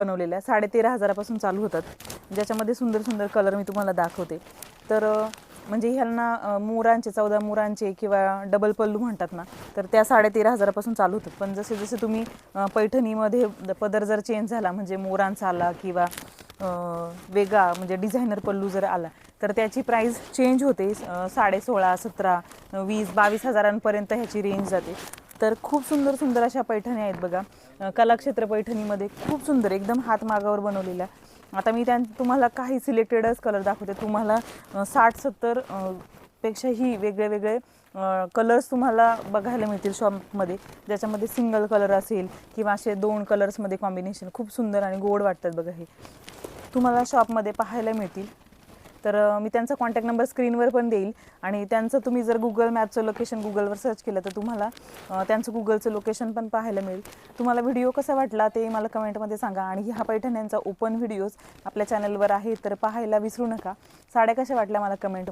बनवलेल्या 13,500 पासून चालू होतात, ज्याच्यामध्ये सुंदर सुंदर कलर मी तुम्हाला दाखवते। तर म्हणजे ह्यांना मोरांचे 14 मोरांचे किंवा डबल पल्लू म्हणतात ना, तर त्या 13,500 पासून चालू होतात। पण जसे जसे तुम्ही पैठणीमध्ये पदर जर चेंज झाला, म्हणजे मोरांचा आला किंवा वेगळा म्हणजे डिझायनर पल्लू जर आला, तर त्याची प्राइस चेंज होते। 16,500, 17, 20, 22 हजारांपर्यंत ह्याची रेंज जाते। तर खूप सुंदर सुंदर अशा पैठणी आहेत बघा। कलाक्षेत्र पैठणीमध्ये खूप सुंदर एकदम हातमागावर बनवलेल्या। आता मी तुम्हाला काही सिलेक्टेडच कलर दाखवते। तुम्हाला 60-70 पेक्षाही वेगळे वेगळे कलर्स तुम्हाला बघायला मिळतील शॉपमध्ये, ज्याच्यामध्ये सिंगल कलर असेल किंवा असे 2 कलर्समध्ये कॉम्बिनेशन खूप सुंदर आणि गोड वाटतात बघा। हे तुम्हाला शॉपमध्ये पाहायला मिळतील। तर मी त्यांचा कॉन्टॅक्ट नंबर स्क्रीनवर पण देईल, आणि त्यांचं तुम्ही जर गुगल मॅपचं लोकेशन गुगलवर सर्च केलं तर तुम्हाला त्यांचं गुगलचं लोकेशन पण पाहायला मिळेल। तुम्हाला व्हिडिओ कसा वाटला ते मला कमेंटमध्ये सांगा, आणि ह्या पैठण्यांचा ओपन व्हिडिओज आपल्या चॅनलवर आहे, तर पाहायला विसरू नका। साड्या कशा वाटल्या मला कमेंट